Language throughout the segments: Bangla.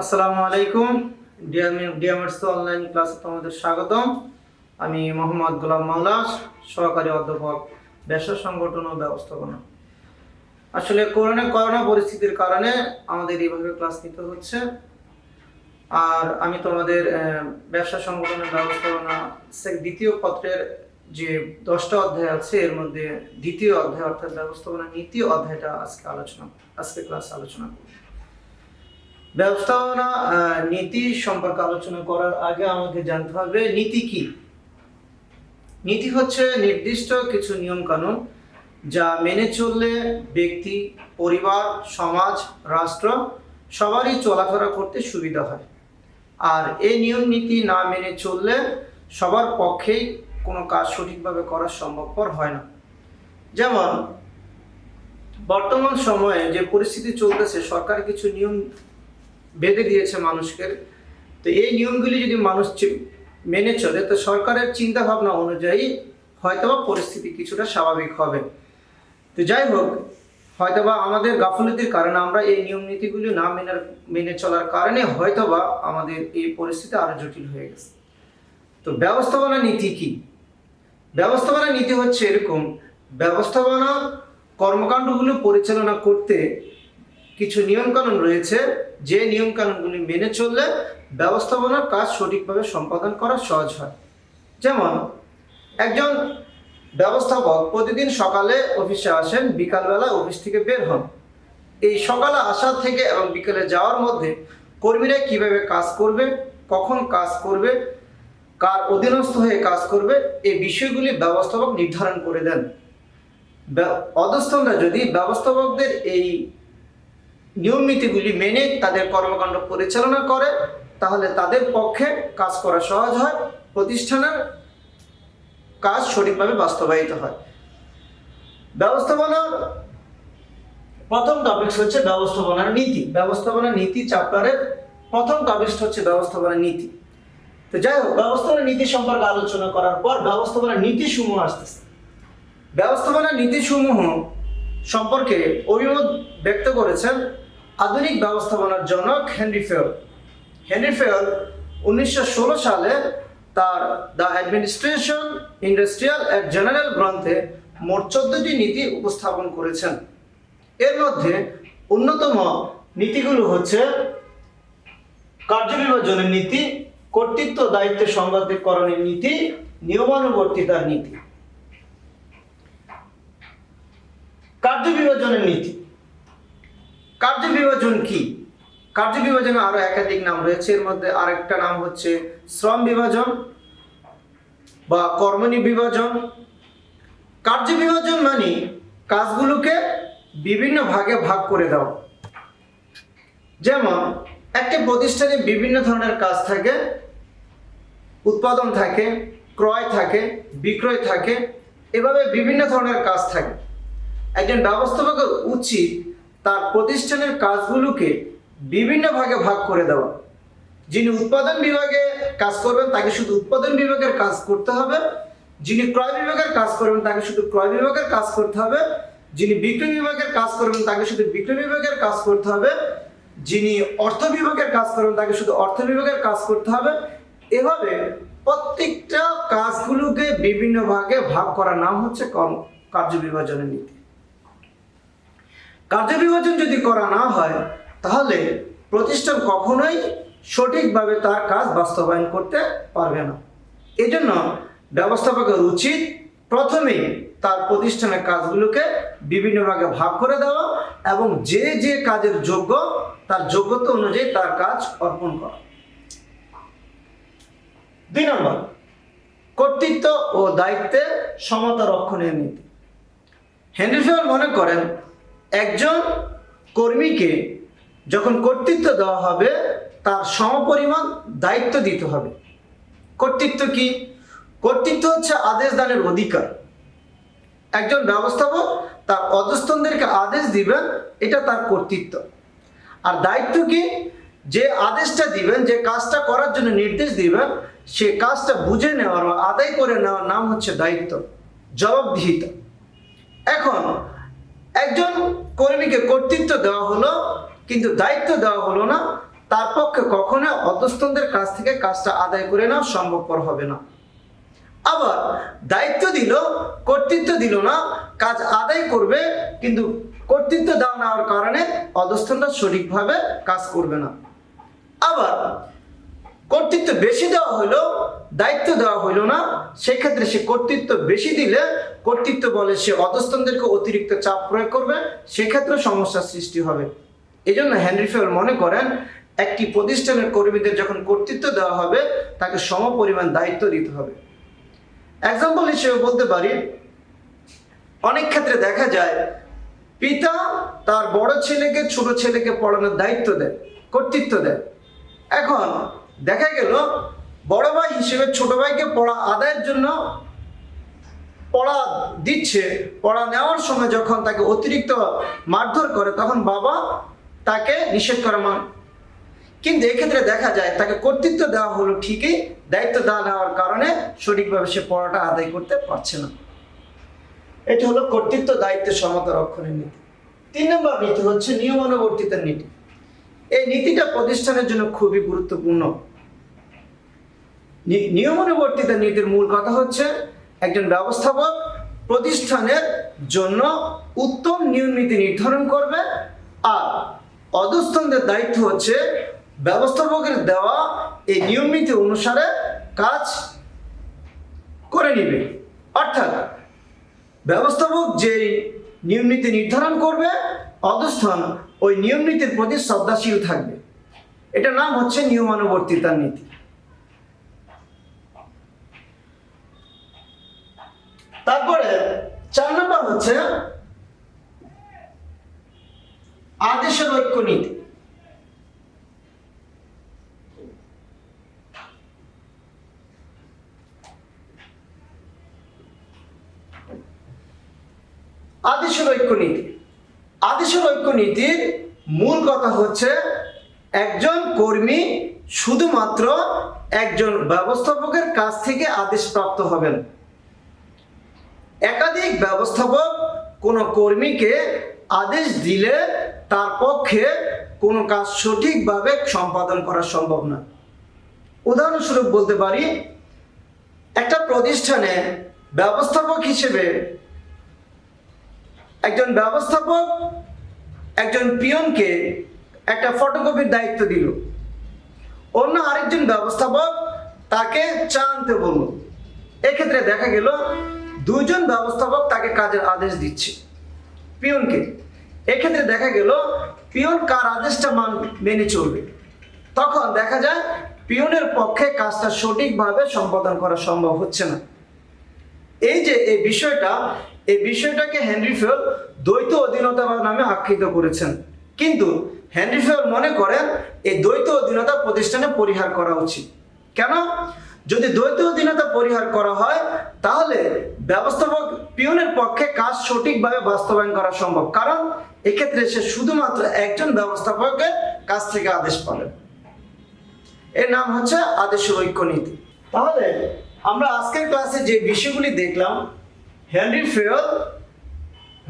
আসসালামু আলাইকুম। ডিএমআরসি অনলাইন ক্লাসে তোমাদের স্বাগতম। আমি মোহাম্মদ গোলাম মাওলা, সহকারী অধ্যাপক, ব্যবসা সংগঠন ও ব্যবস্থাপনা। আসলে করোনা পরিস্থিতির কারণে আমাদের এইভাবে ক্লাস নিতে হচ্ছে। আর আমি তোমাদের ব্যবসা সংগঠনের ব্যবস্থাপনা দ্বিতীয় পত্রের যে 10টা অধ্যায় আছে, এর মধ্যে দ্বিতীয় অধ্যায় অর্থাৎ ব্যবস্থাপনা নীতি অধ্যায়টা আজকে ক্লাস আলোচনা করব। ব্যবস্থাপনা নীতি সম্পর্কে আলোচনা করার আগে আমাকে জানতে হবে নীতি কি। নীতি হচ্ছে নির্দিষ্ট কিছু নিয়ম কানুন যা মেনে চললে ব্যক্তি, পরিবার, সমাজ, রাষ্ট্র সবারই চলাফেরা করতে সুবিধা হয়। আর এই নিয়ম নীতি না মেনে চললে সবার পক্ষেই কোনো কাজ সঠিকভাবে করা সম্ভবপর হয় না। যেমন বর্তমান সময়ে যে পরিস্থিতি চলতেছে, সরকার কিছু নিয়ম বেঁধে দিয়েছে মানুষকে। তো এই নিয়মগুলি যদি মানুষ মেনে চলে, তো সরকারের চিন্তা ভাবনা অনুযায়ী হয়তোবা পরিস্থিতি কিছুটা স্বাভাবিক হবে। তো যাই হোক, হয়তোবা আমাদের গাফলতির কারণে আমরা এই নিয়ম নীতিগুলি না মেনে চলার কারণে হয়তোবা আমাদের এই পরিস্থিতি আরো জটিল হয়ে গেছে। তো ব্যবস্থাপনা নীতি কি? ব্যবস্থাপনা নীতি হচ্ছে এরকম: ব্যবস্থাপনা কর্মকাণ্ডগুলো পরিচালনা করতে কিছু নিয়মকানুন রয়েছে, যে নিয়মকানুনগুলি মেনে চললে ব্যবস্থাপনার কাজ সঠিকভাবে সম্পাদন করা সহজ হয়। যেমন একজন ব্যবস্থাপক প্রতিদিন সকালে অফিসে আসেন, বিকালবেলা অফিস থেকে বের হন। এই সকালে আসা থেকে এবং বিকালে যাওয়ার মধ্যে কর্মীরা কিভাবে কাজ করবে, কখন কাজ করবে, কার অধীনস্থ হয়ে কাজ করবে, এই বিষয়গুলি ব্যবস্থাপক নির্ধারণ করে দেন। অধস্তনরা যদি ব্যবস্থাপকদের এই নিয়ম নীতিগুলি মেনে তাদের কর্মকাণ্ড পরিচালনা করে, তাহলে তাদের পক্ষে কাজ করা সহজ হয়, প্রতিষ্ঠানের কাজ সঠিকভাবে বাস্তবায়িত হয়। ব্যবস্থাপনার প্রথম টপিক হচ্ছে ব্যবস্থাপনার নীতি। ব্যবস্থাপনা নীতি চ্যাপ্টারের প্রথম টপিক হচ্ছে ব্যবস্থাপনা নীতি। তো যাই হোক, ব্যবস্থাপনা নীতি সম্পর্কে আলোচনা করার পর ব্যবস্থাপনা নীতিসমূহ আসতেছে। ব্যবস্থাপনা নীতিসমূহ সম্পর্কে অভিমত ব্যক্ত করেছেন আধুনিক ব্যবস্থাপনার জনক হেনরি ফেল। 1916 সালে তার the administration industrial and general গ্রন্থে মোট 14টি নীতি উপস্থাপন করেছেন। এর মধ্যে অন্যতম নীতিগুলো হচ্ছে কার্যবিভাজনের নীতি, কর্তৃত্ব দায়িত্ব সংঘাতিকরণের নীতি, নিয়মানুবর্তিতার নীতি। কার্যবিভাজনের নীতি। কার্যবিভাজন কি? কার্যবিভাজনের আরো একাধিক নাম রয়েছে। এর মধ্যে আরেকটা নাম হচ্ছে শ্রম বিভাজন বা কর্মণি বিভাজন। কার্যবিভাজন মানে কাজগুলোকে বিভিন্ন ভাগে ভাগ করে দেওয়া। যেমন একটি প্রতিষ্ঠানে বিভিন্ন ধরনের কাজ থাকে, উৎপাদন থাকে, ক্রয় থাকে, বিক্রয় থাকে, এভাবে বিভিন্ন ধরনের কাজ থাকে। একজন ব্যবস্থাপকের উচিত তার প্রতিষ্ঠানের কাজগুলোকে বিভিন্ন ভাগে ভাগ করে দেওয়া। যিনি উৎপাদন বিভাগে কাজ করবেন তাকে শুধু উৎপাদন বিভাগের কাজ করতে হবে, যিনি ক্রয় বিভাগের কাজ করবেন তাকে শুধু ক্রয় বিভাগের কাজ করতে হবে, যিনি বিক্রয় বিভাগের কাজ করবেন তাকে শুধু বিক্রয় বিভাগের কাজ করতে হবে, যিনি অর্থ বিভাগের কাজ করবেন তাকে শুধু অর্থ বিভাগের কাজ করতে হবে। এভাবে প্রত্যেকটা কাজগুলোকে বিভিন্ন ভাগে ভাগ করার নাম হচ্ছে কার্যবিভাজনের নীতি। কার্যবিভাজন যদি করা না হয়, তাহলে প্রতিষ্ঠান কখনোই সঠিকভাবে তার কাজ বাস্তবায়ন করতে পারবে না। এজন্য ব্যবস্থাপকের উচিত প্রথমেই তার প্রতিষ্ঠানের কাজগুলোকে বিভিন্ন ভাগে ভাগ করে দেওয়া এবং যে যে কাজের যোগ্য তার যোগ্যতা অনুযায়ী তার কাজ অর্পণ করা। 2 নম্বর, কর্তৃত্ব ও দায়িত্বের সমতা রক্ষণের নীতি। হেনরি ফেল মনে করেন একজন কর্মীকে যখন কর্তৃত্ব দেওয়া হবে, তার সমপরিমাণ দায়িত্ব দিতে হবে। কর্তৃত্ব কি? কর্তৃত্ব হচ্ছে আদেশ দানের অধিকার। একজন ব্যবস্থাপক তার অধস্তনদেরকে আদেশ দিবেন, এটা তার কর্তৃত্ব। আর দায়িত্ব কি? যে আদেশটা দিবেন, যে কাজটা করার জন্য নির্দেশ দিবেন, সে কাজটা বুঝে নেওয়ার বা আদায় করে নেওয়ার নাম হচ্ছে দায়িত্ব, জবাবদিহিতা। এখন একজন কর্মীকে কর্তৃত্ব দেওয়া হলো কিন্তু দায়িত্ব দেওয়া হলো না, তার পক্ষে কখনো অধস্তনদের কাছ থেকে কাজটা আদায় করে নেওয়া সম্ভবপর হবে না। আবার দায়িত্ব দিল, কর্তৃত্ব দিল না, কাজ আদায় করবে, কিন্তু কর্তৃত্ব দেওয়া নেওয়ার কারণে অধস্তনরা সঠিকভাবে কাজ করবে না। আবার কর্তৃত্ব বেশি দেওয়া হইলো, দায়িত্ব দেওয়া হইলো না, সেক্ষেত্রে সে কর্তৃত্ব বেশি দিলে কর্তৃত্ব বলে সে অধস্তনদেরকে অতিরিক্ত চাপ প্রয়োগ করবে, সেক্ষেত্রে সমস্যার সৃষ্টি হবে। এই জন্য হেনরি ফেল মনে করেন একটি প্রতিষ্ঠানের কর্মীদের যখন কর্তৃত্ব দেওয়া হবে তাকে সম পরিমাণ দায়িত্ব দিতে হবে। এক্সাম্পল হিসেবে বলতে পারি, অনেক ক্ষেত্রে দেখা যায় পিতা তার বড় ছেলেকে ছোট ছেলেকে পড়ানোর দায়িত্ব দেয়, কর্তৃত্ব দেয়। এখন দেখা গেল বড় ভাই হিসেবে ছোট ভাইকে পড়া আদায়ের জন্য পড়া দিচ্ছে, পড়া নেওয়ার সময় যখন তাকে অতিরিক্ত মারধর করে তখন বাবা তাকে নিষেধ করে কিন্তু এক্ষেত্রে দেখা যায় তাকে কর্তৃত্ব দেওয়া হলো ঠিকই, দায়িত্ব দেওয়া নেওয়ার কারণে সঠিকভাবে সে পড়াটা আদায় করতে পারছে না। এটা হলো কর্তৃত্ব দায়িত্ব সমতা রক্ষণের নীতি। 3 নম্বর নীতি হচ্ছে নিয়মানুবর্তিতার নীতি। এই নীতিটা প্রতিষ্ঠানের জন্য খুবই গুরুত্বপূর্ণ। নিয়মানুবর্তিতার নীতির মূল কথা হচ্ছে একজন ব্যবস্থাপক প্রতিষ্ঠানের জন্য উত্তম নিয়ম নীতি নির্ধারণ করবে, আর অধস্তনদের দায়িত্ব হচ্ছে ব্যবস্থাপকের দেওয়া এই নিয়ম নীতি অনুসারে কাজ করে নিবে। অর্থাৎ ব্যবস্থাপক যেই নিয়ম নীতি নির্ধারণ করবে, অধস্তন ওই নিয়ম নীতির প্রতি শ্রদ্ধাশীল থাকবে। এটার নাম হচ্ছে নিয়মানুবর্তিতার নীতি। তারপরে 4 নম্বর হচ্ছে আদেশের ঐক্য নীতি। আদেশের ঐক্য নীতি। আদেশের ঐক্য নীতির মূল কথা হচ্ছে একজন কর্মী শুধুমাত্র একজন ব্যবস্থাপকের কাছ থেকে আদেশ প্রাপ্ত হবেন। একাধিক ব্যবস্থাপক কোনো কর্মীকে আদেশ দিলে তার পক্ষে কোনো কাজ সঠিকভাবে সম্পাদন করা সম্ভব না। উদাহরণস্বরূপ বলতে পারি, একটা প্রতিষ্ঠানে ব্যবস্থাপক হিসেবে একজন ব্যবস্থাপক একজন পিয়নকে একটা ফটোকপির দায়িত্ব দিল, অন্য আরেকজন ব্যবস্থাপক তাকে চা আনতে বলল। এক্ষেত্রে দেখা গেল 2 জন ব্যবস্থাপক তাকে কাজের আদেশ দিচ্ছে পিয়নকে। এক্ষেত্রে দেখা গেল পিয়ন কার আদেশটা মেনে চলবে, তখন দেখা যায় পিয়নের পক্ষে কাজটা সঠিকভাবে সম্পাদন করা সম্ভব হচ্ছে না। এই যে এই বিষয়টাকে হেনরি ফেল দ্বৈত অধীনতা নামে আখ্যায়িত করেছেন। কিন্তু হেনরি ফেল মনে করেন এই দ্বৈত অধীনতা প্রতিষ্ঠানে পরিহার করা উচিত। কেন? যদি দ্বৈত অধীনতা পরিহার করা হয় তাহলে ব্যবস্থাপক পিয়নের পক্ষে কাজ সঠিকভাবে বাস্তবায়ন করা সম্ভব, কারণ এক্ষেত্রে সে শুধুমাত্র একজন ব্যবস্থাপকের কাছ থেকে আদেশ পাবেন। এর নাম হচ্ছে আদেশের ঐক্য নীতি। তাহলে আমরা আজকের ক্লাসে যে বিষয়গুলি দেখলাম, হেনরি ফেল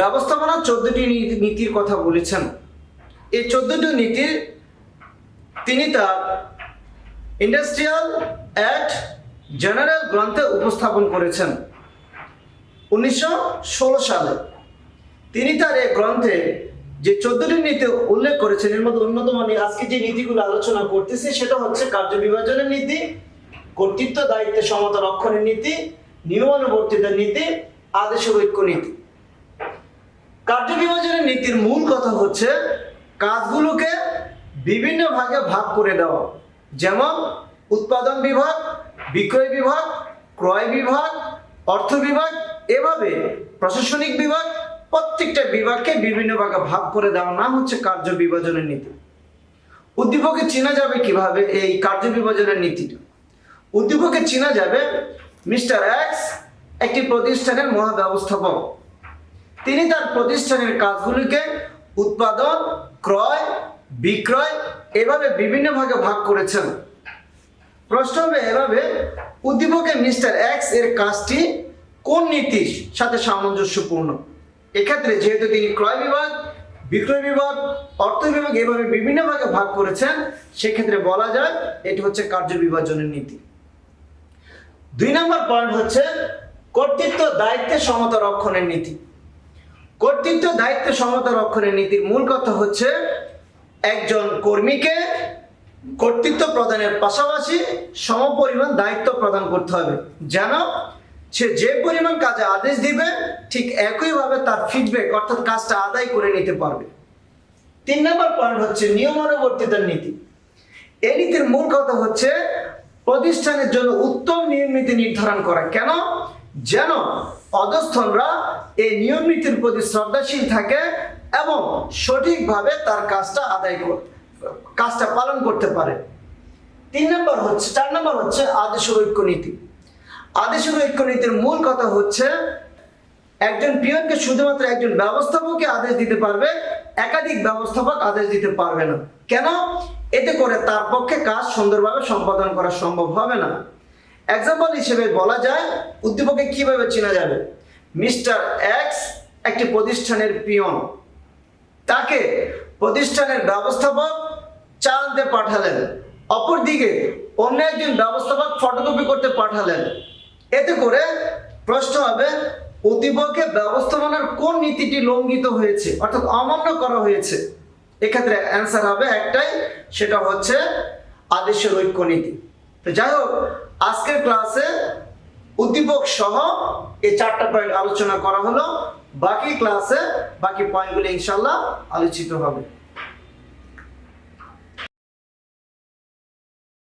ব্যবস্থাপনা 14টি নীতির কথা বলেছেন। এই 14টি নীতির তিনি তার ইন্ডাস্ট্রিয়াল অ্যাক্ট জেনারেল গ্রন্থে উপস্থাপন করেছেন 1916 সালে। তিনি তার এই গ্রন্থে যে 14টি নীতি উল্লেখ করেছেন, এর মধ্যে অন্যতম আজকে যে নীতিগুলো আলোচনা করতেছি সেটা হচ্ছে কার্য বিভাজনের নীতি, কর্তৃত্ব দায়িত্ব সমতা রক্ষণের নীতি, নিয়মানুবর্তিতার নীতি, আদেশের ঐক্য নীতি। কার্য বিভাজনের নীতির মূল কথা হচ্ছে কাজগুলোকে বিভিন্ন ভাগে ভাগ করে দেওয়া, যেমন উৎপাদন বিভাগ, বিক্রয় বিভাগ, ক্রয় বিভাগ, অর্থ বিভাগ, এভাবে প্রশাসনিক বিভাগ, প্রত্যেকটা বিভাগকে বিভিন্ন ভাগে ভাগ করে দেওয়ার নাম হচ্ছে কার্য বিভাজনের নীতি। উদ্দীপকে চেনা যাবে কিভাবে এই কার্য বিভাজনের নীতিটা? উদ্দীপকে চেনা যাবে মিস্টার এক্স একটি প্রতিষ্ঠানের মহাব্যবস্থাপক। তিনি তার প্রতিষ্ঠানের কাজগুলিকে উৎপাদন, ক্রয়, বিক্রয় এভাবে বিভিন্ন ভাগে ভাগ করেছেন। প্রশ্ন হবে এভাবে, উদ্দীপকে মিস্টার এক্স এর কাজটি কোন নীতির সাথে সামঞ্জস্যপূর্ণ? এক্ষেত্রে যেহেতু তিনি ক্রয় বিভাগ, বিক্রয় বিভাগ, অর্থ বিভাগ এভাবে বিভিন্ন ভাগে ভাগ করেছেন, সেক্ষেত্রে বলা যায় এটি হচ্ছে কার্য বিভাজনের নীতি। 2 নম্বর পয়েন্ট হচ্ছে কর্তৃত্ব দায়িত্বের সমতা রক্ষণের নীতি। কর্তৃত্ব দায়িত্ব সমতা রক্ষণের নীতির মূল কথা হচ্ছে একজন কর্মীকে কর্তৃত্ব প্রদানের পাশাপাশি সমপরিমাণ দায়িত্ব প্রদান করতে হবে, যেন সে যে পরিমাণ কাজে আদেশ দিবে ঠিক একইভাবে তার ফিডব্যাক অর্থাৎ কাজটা আদায় করে নিতে পারবে। 3 নম্বর পয়েন্ট হচ্ছে নিয়মানুবর্তিতার নীতি। এই নীতির মূল কথা হচ্ছে প্রতিষ্ঠানের জন্য উত্তম নিয়ম নীতি নির্ধারণ করা, কেন? যেন অধস্তনরা এই নিয়ম নীতির প্রতি শ্রদ্ধাশীল থাকে এবং সঠিকভাবে তার কাজটা পালন করতে পারে। 4 নম্বর হচ্ছে আদেশের ঐক্য নীতি। আদেশের ঐক্য নীতির মূল কথা হচ্ছে একজন পিয়নকে শুধুমাত্র একজন ব্যবস্থাপককে আদেশ দিতে পারবে, একাধিক ব্যবস্থাপক আদেশ দিতে পারবে না। কেন? এতে করে তার পক্ষে কাজ সুন্দরভাবে সম্পাদন করা সম্ভব হবে না। এক্সাম্পল হিসেবে বলা যায় উদ্দীপকে কিভাবে চেনা যাবে। মিস্টার এক্স একটি প্রতিষ্ঠানের পিয়ন, তাকে প্রতিষ্ঠানের ব্যবস্থাপক চা আনতে পাঠালেন, অপরদিকে অন্য একজন ব্যবস্থাপক ফটোকপি করতে পাঠালেন। এতে করে প্রশ্ন হবে উদ্দীপকে ব্যবস্থাপনার কোন নীতিটি লঙ্ঘিত হয়েছে অর্থাৎ অমান্য করা হয়েছে। এক্ষেত্রে অ্যান্সার হবে একটাই, সেটা হচ্ছে আদেশের ঐক্য নীতি। তো যাই হোক, আজকের ক্লাসে উদ্দীপক সহ এই 4টা পয়েন্ট আলোচনা করা হলো। বাকি ক্লাসে বাকি পয়েন্টগুলো ইনশাআল্লাহ আলোচিত হবে।